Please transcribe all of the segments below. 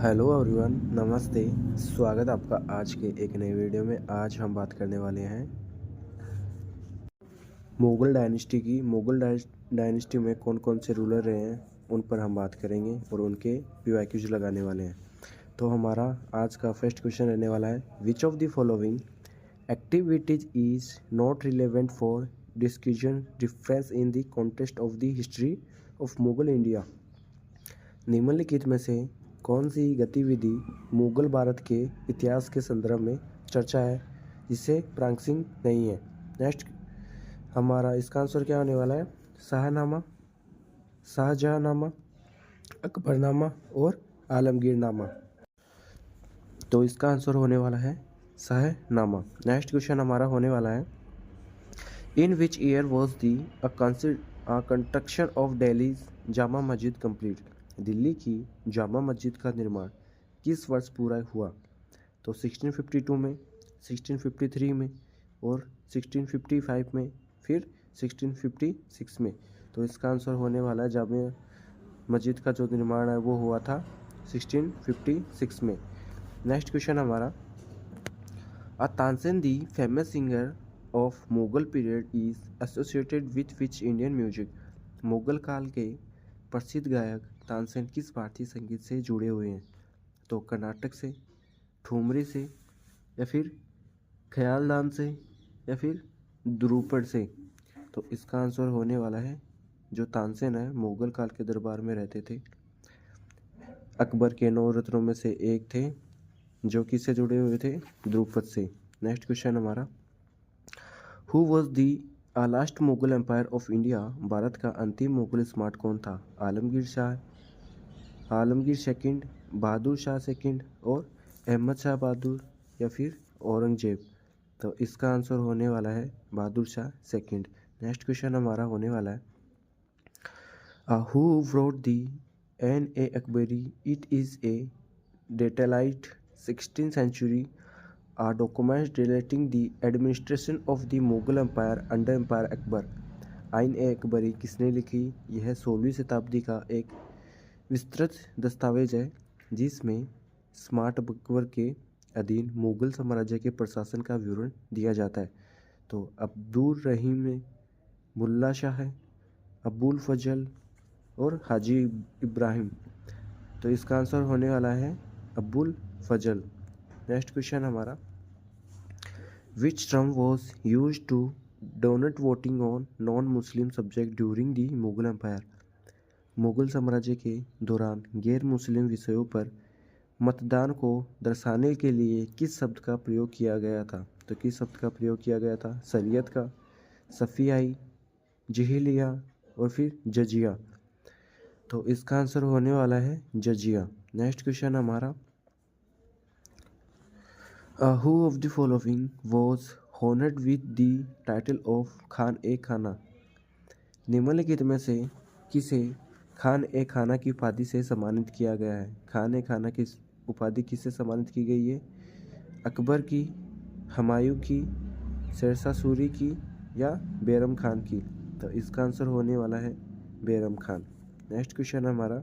Hello everyone, नमस्ते। स्वागत आपका आज के एक नए वीडियो में। आज हम बात करने वाले हैं मुगल डायनेस्टी की। मुगल डायनेस्टी में कौन कौन से रूलर रहे हैं उन पर हम बात करेंगे और उनके पीवाईक्यूज लगाने वाले हैं। तो हमारा आज का फर्स्ट क्वेश्चन रहने वाला है, which of the following activities is not relevant for discussion difference in the context of the history of Mughal India. निम्नलिखित में से कौन सी गतिविधि मुगल भारत के इतिहास के संदर्भ में चर्चा है जिसे प्रासंगिक नहीं है। नेक्स्ट हमारा इसका आंसर क्या होने वाला है, शाहनामा, शाहजहांनामा, अकबरनामा और आलमगीरनामा। तो इसका आंसर होने वाला है शाहनामा। नेक्स्ट क्वेश्चन हमारा होने वाला है, in which year was the construction of Delhi Jama Masjid complete. Delhi की जामा मस्जिद का निर्माण किस वर्ष पूरा हुआ। तो 1652 में, 1653 में और 1655 में, फिर 1656 में। तो इसका आंसर होने वाला है, जामा मस्जिद का जो निर्माण है वो हुआ था 1656 में। नेक्स्ट क्वेश्चन हमारा, Tansen the famous singer of Mughal period is associated with which Indian music. Mughal काल के प्रसिद्ध गायक तानसेन किस भारतीय संगीत से जुड़े हुए हैं। तो कर्नाटक से, ठुमरी से, या फिर ख्यालदान से, या फिर ध्रुपद से। तो इसका आंसर होने वाला है, जो तानसेन है मुगल काल के दरबार में रहते थे, अकबर के 9 रत्नों में से एक थे, जो किससे जुड़े हुए थे, ध्रुपद से। नेक्स्ट क्वेश्चन हमारा, who was the last Mughal empire of India. Bharat का अंतिम मुगल सम्राट कौन था। आलमगीर शाह, आलमगीर सेकंड, बहादुर शाह सेकंड और अहमद शाह बहादुर, या फिर औरंगजेब। तो इसका आंसर होने वाला है Bahadur Shah second. Next question हमारा होने वाला है, who wrote the Ain i Akbari. It is a detailed 16th century documents relating the administration of the Mughal empire under empire Akbar. Ain i Akbari किसने लिखी। यह 16वीं शताब्दी का एक विस्तृत दस्तावेज है जिसमें स्मार्ट अकबर के अधीन मुगल साम्राज्य के प्रशासन का विवरण दिया जाता है। तो अब्दुल रहीम, मुल्ला शाह, अबुल फजल और हाजी इब्राहिम। तो इसका आंसर होने वाला है अबुल फजल। नेक्स्ट क्वेश्चन हमारा, which term was use to donate voting on non Muslim subject during the Mughal empire. Mughal साम्राज्य के दौरान गैर मुस्लिम विषयों पर मतदान को दर्शाने के लिए किस शब्द का प्रयोग किया गया था। तो किस शब्द का प्रयोग किया गया था, शरीयत का, सफ़ियाई, जहिलिया और फिर जजिया। तो इसका आंसर होने वाला है जजिया। नेक्स्ट क्वेश्चन हमारा, who of the following was honoured with the title of Khan i Khana. निम्नलिखित में से किसे खान ए खाना की उपाधि से सम्मानित किया गया है। खान ए खाना की उपाधि किससे सम्मानित की गई है, अकबर की, हुमायूं की, शेरशाह सूरी की, या बैरम खान की। तो इसका आंसर होने वाला है बैरम खान। नेक्स्ट क्वेश्चन हमारा,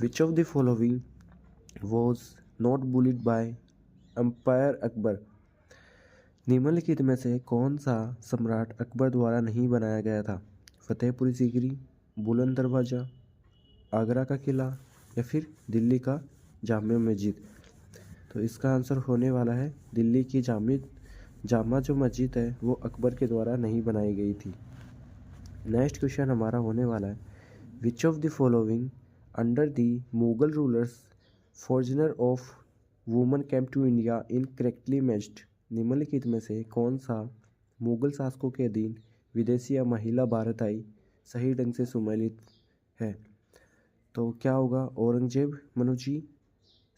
which of the following was not build by empire Akbar. निम्नलिखित में से कौन सा सम्राट अकबर द्वारा नहीं बनाया गया था। फतेहपुरी सीकरी, बुलंद दरवाज़ा, आगरा का किला, या फिर दिल्ली का जामा मस्जिद। तो इसका आंसर होने वाला है दिल्ली की जामा जो मस्जिद है वो अकबर के द्वारा नहीं बनाई गई थी। नेक्स्ट क्वेश्चन हमारा होने वाला है, which of the following under the Mughal rulers foreigner of woman came to India in correctly matched. निम्नलिखित में से कौन सा मुगल शासकों के अधीन विदेशी या महिला भारत आई सही ढंग से सम्मिलित है। तो क्या होगा, औरंगजेब मनुची,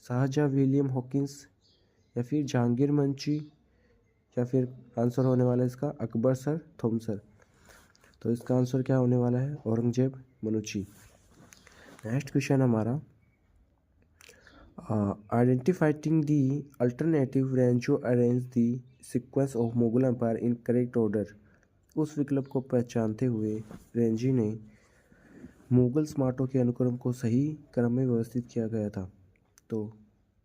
शाहजहां विलियम हॉकिंस, या फिर जहांगीर मंची, या फिर आंसर होने वाला है इसका अकबर सर थॉमसन। तो इसका आंसर क्या होने वाला है, औरंगजेब मनुची। नेक्स्ट क्वेश्चन हमारा, identifying the alternative range arrange the sequence of Mughal empire in correct order. उस विकल्प को पहचानते हुए रेंजी ने मुगल सम्राटों के अनुक्रम को सही क्रम में व्यवस्थित किया गया था। तो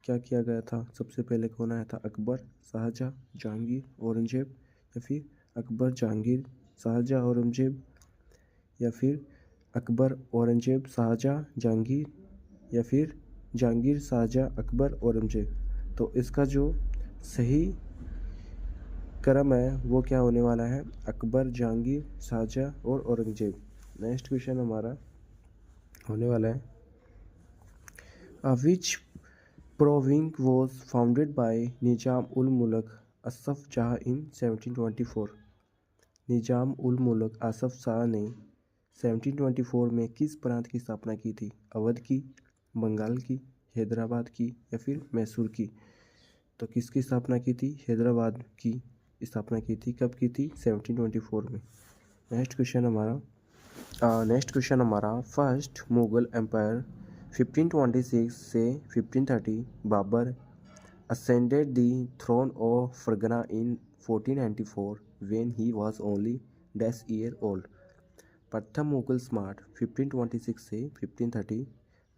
क्या किया गया था? सबसे पहले कौन आया था? अकबर, शाहजहाँ, जहांगीर, औरंगजेब, या फिर अकबर, जहांगीर, शाहजहाँ, औरंगजेब, या फिर अकबर, औरंगजेब, शाहजहाँ, जहांगीर, या फिर जहांगीर, शाहजहाँ, अकबर, औरंगजेब। तो इसका जो सही क्रम है वो क्या होने वाला है? अकबर, जहांगीर, शाहजहाँ और औरंगजेब। नेक्स्ट क्वेश्चन हमारा होने वाला है which province was founded by Nizam ul Mulk Asaf Shah इन 1724। निजाम उल मुल्क असफ शाह ने 1724 में किस प्रांत की स्थापना की थी? अवध की, बंगाल की, हैदराबाद की, या फिर मैसूर की? तो किसकी स्थापना की थी? हैदराबाद की स्थापना की थी। कब की थी? 1724 में। नेक्स्ट क्वेश्चन हमारा फर्स्ट मुगल एम्पायर 1526 से 1530 Babar ascended the throne of Fargana in 1494 when he was only year old। प्रथम मुगल सम्राट 1526 से 1530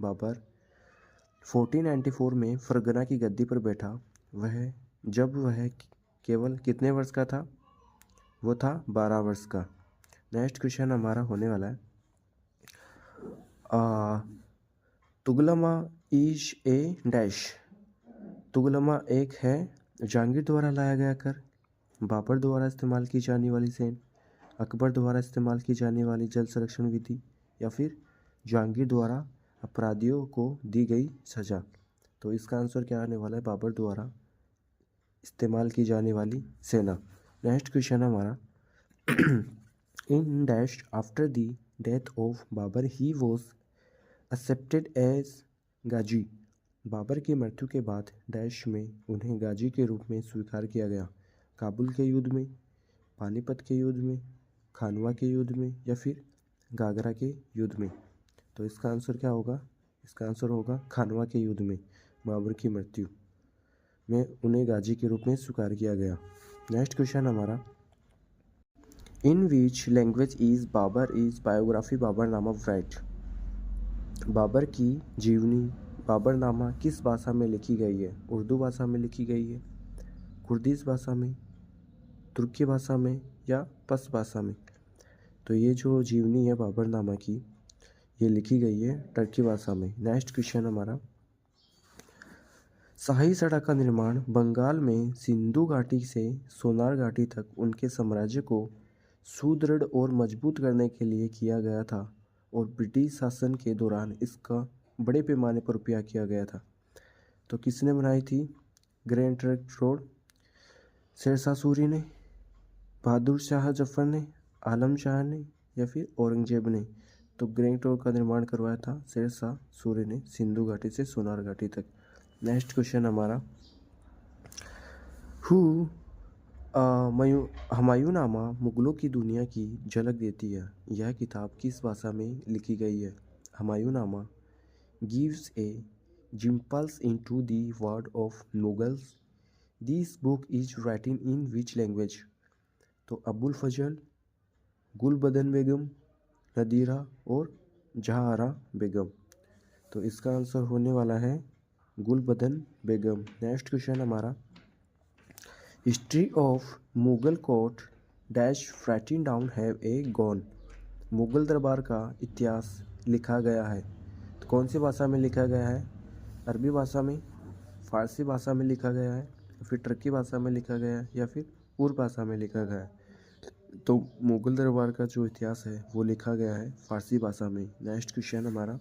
बाबर 1494 में फरगना की गद्दी पर बैठा जब वह केवल कितने वर्ष का था? वो था 12 वर्ष का। नेक्स्ट क्वेश्चन हमारा होने वाला है तुगलमा इज ए डैश। तुगलमा एक है जहांगीर द्वारा लाया गया कर, बाबर द्वारा इस्तेमाल की जाने वाली सेन, अकबर द्वारा इस्तेमाल की जाने वाली जल संरक्षण विधि, या फिर जहांगीर द्वारा अपराधियों को दी गई सजा। तो इसका आंसर क्या आने वाला है? बाबर द्वारा इस्तेमाल की जाने वाली सेना। नेक्स्ट क्वेश्चन हमारा in dash after the death of Babur he was accepted as Ghazi. Babur की मृत्यु के बाद डैश में उन्हें गाजी के रूप में स्वीकार किया गया। काबुल के युद्ध में, पानीपत के युद्ध में, खानवा के युद्ध में, या फिर गागरा के युद्ध में? तो इसका आंसर क्या होगा? इसका आंसर होगा खानवा के युद्ध में बाबर की मृत्यु में उन्हें गाजी के रूप में स्वीकार किया गया। नेक्स्ट क्वेश्चन हमारा in which language is biography Baburnama written. Babur की जीवनी बाबरनामा किस भाषा में लिखी गई है? उर्दू भाषा में लिखी गई है, कुर्दिश भाषा में, तुर्की भाषा में, या पश्तो भाषा में? तो ये जो जीवनी है बाबरनामा की, ये लिखी गई है टर्की भाषा में। नेक्स्ट क्वेश्चन हमारा शाही सड़क का निर्माण बंगाल में सिंधु घाटी से सोनार घाटी तक उनके साम्राज्य को सुदृढ़ और मजबूत करने के लिए किया गया था और ब्रिटिश शासन के दौरान इसका बड़े पैमाने पर उपयोग किया गया था। तो किसने बनाई थी? Grand Trunk Road Sher Shah Suri ने, बहादुर शाह जफर ने, आलम शाह ने, या फिर औरंगजेब ने? तो ग्रैंड ट्रंक का निर्माण करवाया था शेरशाह सूरी ने सिंधु घाटी से सोनार घाटी तक। नेक्स्ट क्वेश्चन हमारा हुमायूंनामा मुगलों की दुनिया की झलक देती है। यह किताब किस भाषा में लिखी गई है? Humayunnama gives a glimpse into the world of Mughals। This book is written in which language? तो अबुल फजल, गुलबदन बेगम, नदीरा और जहारा बेगम। तो इसका आंसर होने वाला है गुलबदन बेगम। नेक्स्ट क्वेश्चन हमारा history of Mughal court dash writing down have a gone. Mughal दरबार का इतिहास लिखा गया है। तो कौन सी भाषा में लिखा गया है? अरबी भाषा में, फारसी भाषा में लिखा गया है, फिर टर्की भाषा में लिखा गया है, या फिर उर्दू भाषा में लिखा गया है? तो मुगल दरबार का जो इतिहास है वो लिखा गया है फारसी भाषा में। नेक्स्ट क्वेश्चन हमारा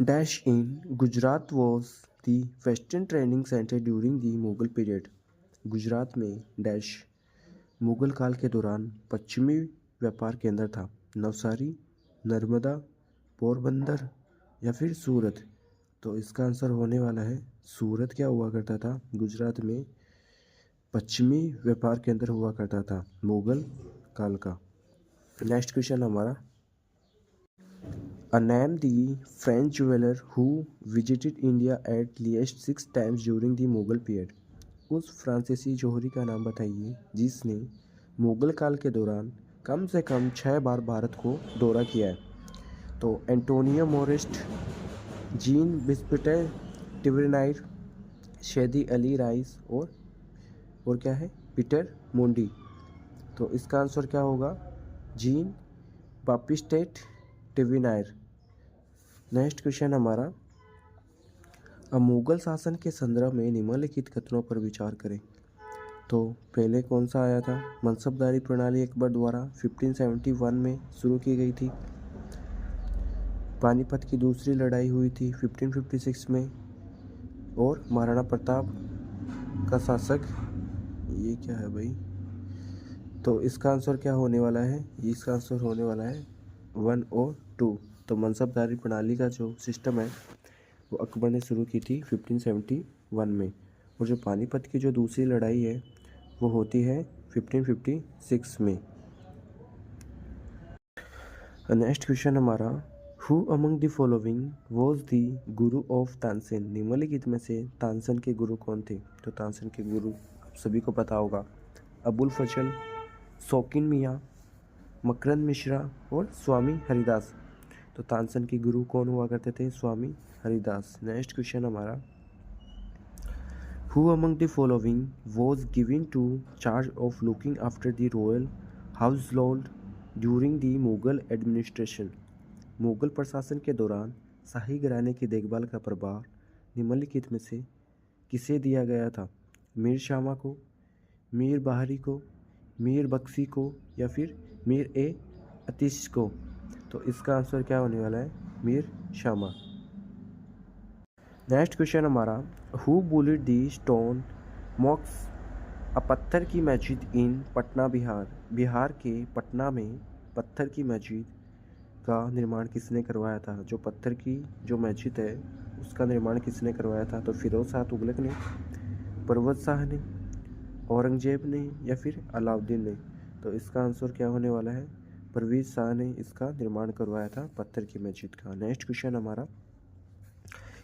dash in Gujarat was the western trading centre during the Mughal period. Gujarat में डैश मुगल काल के दौरान पश्चिमी व्यापार केंद्र था। नवसारी, नर्मदा, पोरबंदर, या फिर सूरत? तो इसका आंसर होने वाला है सूरत। क्या हुआ करता था? गुजरात में पश्चिमी व्यापार केंद्र हुआ करता था मुगल काल का। नेक्स्ट क्वेश्चन हमारा name the French jeweller who visited India at least 6 times during the Mughal period. उस फ्रांसीसी जौहरी का नाम बताइए जिसने मुगल काल के दौरान कम से कम 6 बार भारत को दौरा किया है? तो एंटोनियो मोरिस्ट, जीन बिस्पिटे टिवरनाइर, शेदी अली राइस और क्या है, पीटर मोंडी। तो इसका आंसर क्या होगा? जीन बापिस्टेट टिविनायर। नेक्स्ट क्वेश्चन हमारा, अब मुगल शासन के संदर्भ में निम्नलिखित कथनों पर विचार करें। तो पहले कौन सा आया था? मनसबदारी प्रणाली अकबर द्वारा 1571 में शुरू की गई थी। पानीपत की दूसरी लड़ाई हुई थी 1556 में। और महाराणा प्रताप का शासक, ये क्या है भाई? तो इसका आंसर क्या होने वाला है? इसका आंसर होने वाला है 1 और 2। तो मनसबदारी प्रणाली का जो सिस्टम है वो अकबर ने शुरू की थी 1571 में। और जो पानीपत की जो दूसरी लड़ाई है वो होती है 1556 में। नेक्स्ट क्वेश्चन हमारा, who among the following was the Guru of Tansen? निम्नलिखित में से तानसेन के गुरु कौन थे? तो तानसेन के गुरु आप सभी को पता होगा, अबुल फजल, शौकीन मियाँ, मकरंद मिश्रा और स्वामी हरिदास। तो तानसेन के गुरु कौन हुआ करते थे? स्वामी हरिदास। नेक्स्ट क्वेश्चन हमारा, who among the following was given to charge of looking after the royal household during the Mughal administration? Mughal प्रशासन के दौरान शाही घराने की देखभाल का प्रभार निम्नलिखित में से किसे दिया गया था? मीर शामा को, मीर बाहरी को, मीर बख्शी को या फिर मीर ए अतीश को? तो इसका आंसर क्या होने वाला है? मीर शामा। नेक्स्ट क्वेश्चन हमारा, हु बुलिड दी स्टोन मॉक्स? पत्थर की मस्जिद इन पटना बिहार? बिहार के पटना में पत्थर की मस्जिद का निर्माण किसने करवाया था? जो पत्थर की जो मस्जिद है उसका निर्माण किसने करवाया था? तो फिरोज शाह तुगलक ने, परवत शाह ने, औरंगजेब ने या फिर अलाउद्दीन ने? तो इसका आंसर क्या होने वाला है? परवेज शाह ने इसका निर्माण करवाया था पत्थर की मस्जिद का। नेक्स्ट क्वेश्चन हमारा,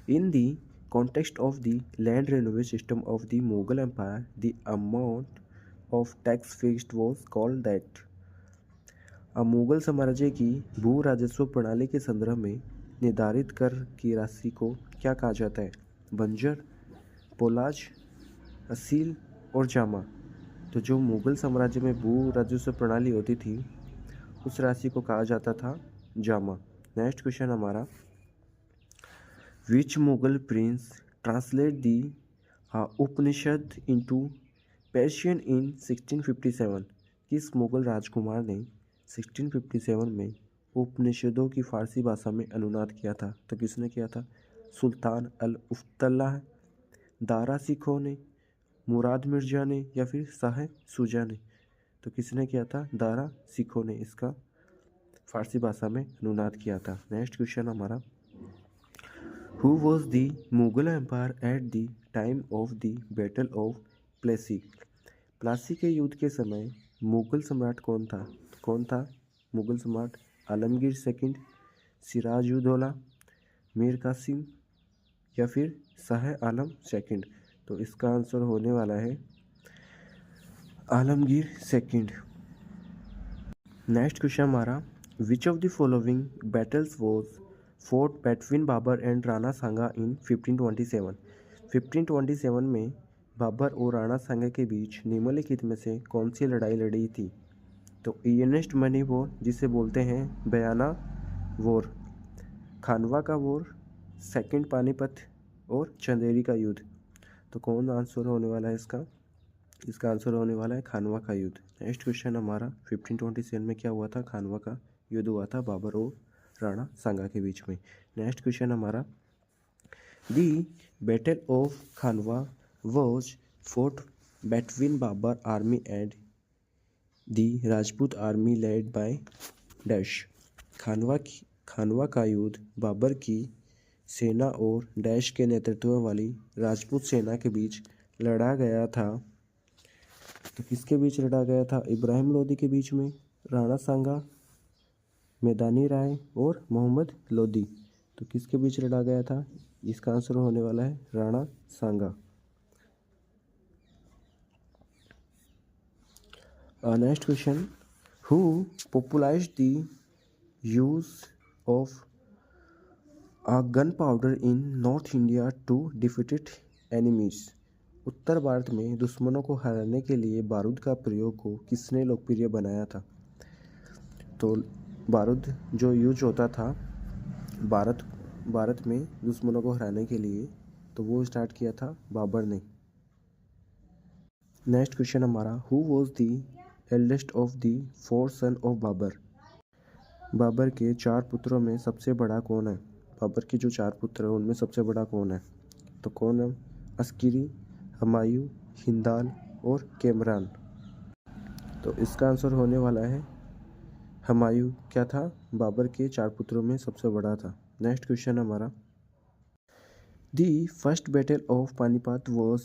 in the context of the land revenue system of the Mughal empire the amount of tax fixed was called that? अब मुगल साम्राज्य की भू राजस्व प्रणाली के संदर्भ में निर्धारित कर की राशि को क्या कहा जाता है? बंजर, पोलाज, असील और जामा। तो जो मुगल साम्राज्य में भू राजस्व प्रणाली होती थी उस राशि को कहा जाता था जामा। नेक्स्ट क्वेश्चन हमारा, विच मुगल प्रिंस ट्रांसलेट दी उपनिषद इनटू पर्शियन इन 1657? किस मुगल राजकुमार ने 1657 में उपनिषदों की फारसी भाषा में अनुवाद किया था? तो किसने किया था? सुल्तान अल उफ्तल्लाह, दारा सिखों ने, मुराद मिर्जा ने या फिर शाह शुजा ने? तो किसने किया था? दारा सिखों ने इसका फारसी भाषा में अनुवाद किया था। नेक्स्ट क्वेश्चन हमारा, who was the Mughal empire at the time of the battle of Plassey? Plassey के युद्ध के समय मुगल सम्राट कौन था? कौन था मुगल सम्राट? आलमगीर सेकंड, सिराजुद्दौला, मीर कासिम या फिर शाह आलम सेकंड? तो इसका आंसर होने वाला है आलमगीर सेकंड। नेक्स्ट क्वेश्चन हमारा, which of the following battles was fought between Babur and Rana Sanga in 1527? 1527 में बाबर और राणा सांगा के बीच निम्नलिखित में से कौन सी लड़ाई लड़ी थी? तो ईस्ट मनी वॉर, जिसे बोलते हैं बयाना वॉर, खानवा का वॉर, सेकंड पानीपत और चंदेरी का युद्ध। तो कौन आंसर होने वाला है इसका? इसका आंसर होने वाला है खानवा का युद्ध। नेक्स्ट क्वेश्चन हमारा, 1527 में क्या हुआ था? खानवा का युद्ध हुआ था बाबर और राणा सांगा के बीच में। नेक्स्ट क्वेश्चन हमारा, the battle of Khanwa was fought between Babur army and the Rajput army led by dash? Khanwa का युद्ध बाबर की सेना और डैश के नेतृत्व वाली राजपूत सेना के बीच लड़ा गया था। तो किसके बीच लड़ा गया था? इब्राहिम लोदी के बीच में, राणा सांगा, मैदानी राय और मोहम्मद लोदी। तो किसके बीच लड़ा गया था? इसका आंसर होने वाला है Rana Sanga. Next question, who popularized the use of gunpowder in north India to defeated enemies. उत्तर भारत में दुश्मनों को हराने के लिए बारूद का प्रयोग को किसने लोकप्रिय बनाया था? तो बारूद जो यूज होता था भारत में दुश्मनों को हराने के लिए, तो वो स्टार्ट किया था बाबर ने। नेक्स्ट क्वेश्चन हमारा, who was the eldest of the 4 son of Babur? Babur के 4 पुत्रों में सबसे बड़ा कौन है? बाबर के जो 4 पुत्र हैं उनमें सबसे बड़ा कौन है? तो कौन है? अस्किरी, हुमायूं, हिंदाल और कैमरान। तो इसका आंसर होने वाला है हुमायूं। क्या था? बाबर के 4 पुत्रों में सबसे बड़ा था। नेक्स्ट क्वेश्चन हमारा, the first battle of Panipat was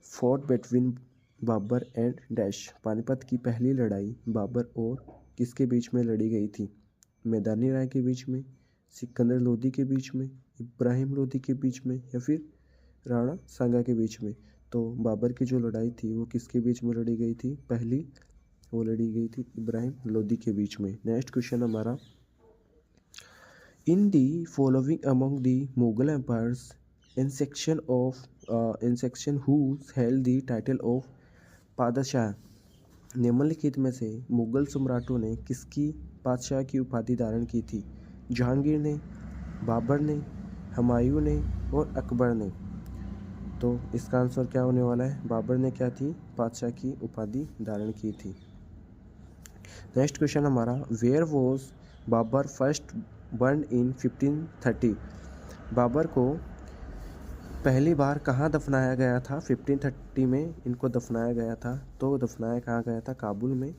fought between Babur and dash. Panipat की पहली लड़ाई बाबर और किसके बीच में लड़ी गई थी? मैदानी राय के बीच में, सिकंदर लोदी के बीच में, इब्राहिम लोदी के बीच में, या फिर राणा सांगा के बीच में? तो बाबर की जो लड़ाई थी वो किसके बीच में लड़ी गई थी? पहली वो लड़ी गई थी इब्राहिम लोदी के बीच में। नेक्स्ट क्वेश्चन हमारा, in the following among the Mughal empires in section who held the title of Padshah. निम्नलिखित में से मुगल सम्राटों ने किसकी पादशाह की उपाधि धारण की थी? जहांगीर ने, बाबर ने, हुमायूं ने और अकबर ने। तो इसका आंसर क्या होने वाला है? बाबर ने क्या थी? पादशाह की उपाधि धारण की थी। नेक्स्ट क्वेश्चन हमारा, where was Babur first born in 1530? Babur को पहली बार कहाँ दफनाया गया था? 1530 में इनको दफनाया गया था। तो दफनाया कहाँ गया था? काबुल में,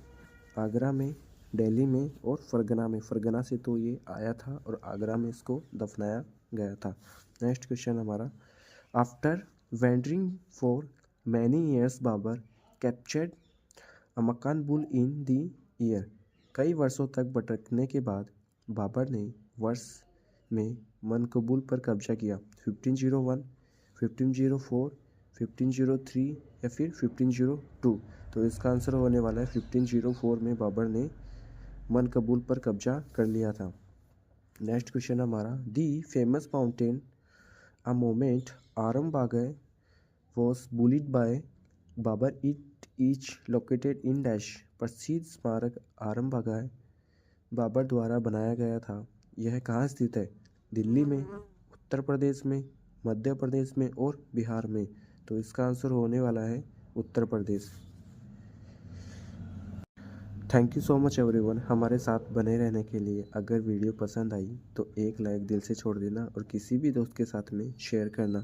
आगरा में, दिल्ली में और फरगना में। फरगना से तो ये आया था और आगरा में इसको दफनाया गया था। नेक्स्ट क्वेश्चन हमारा, after wandering for many years Babur captured Kabul in the year. कई वर्षों तक भटकने के बाद बाबर ने वर्ष में मनकबूल पर कब्जा किया। 1501, 1504, 1503 या फिर 1502। तो इसका आंसर होने वाला है 1504 में बाबर ने मनकबूल पर कब्जा कर लिया था। नेक्स्ट क्वेश्चन हमारा, the famous mountain a monument Aram Bagh was built by Babur, it is located in dash. प्रसिद्ध स्मारक आरम बागय बाबर द्वारा बनाया गया था। यह कहाँ स्थित है? दिल्ली में, उत्तर प्रदेश में, मध्य प्रदेश में और बिहार में। तो इसका आंसर होने वाला है Uttar Pradesh. Thank you so much everyone हमारे साथ बने रहने के लिए। अगर वीडियो पसंद आई तो एक लाइक दिल से छोड़ देना और किसी भी दोस्त के साथ में शेयर करना।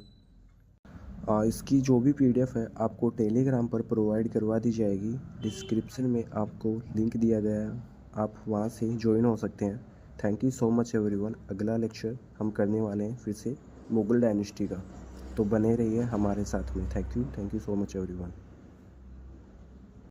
इसकी जो भी PDF है आपको टेलीग्राम पर प्रोवाइड करवा दी जाएगी। डिस्क्रिप्शन में आपको लिंक दिया गया है, आप वहाँ से ज्वाइन हो सकते हैं। Thank you so much everyone. अगला लेक्चर हम करने वाले हैं फिर से मुगल डायनेस्टी का, तो बने रहिए हमारे साथ में। Thank you so much everyone.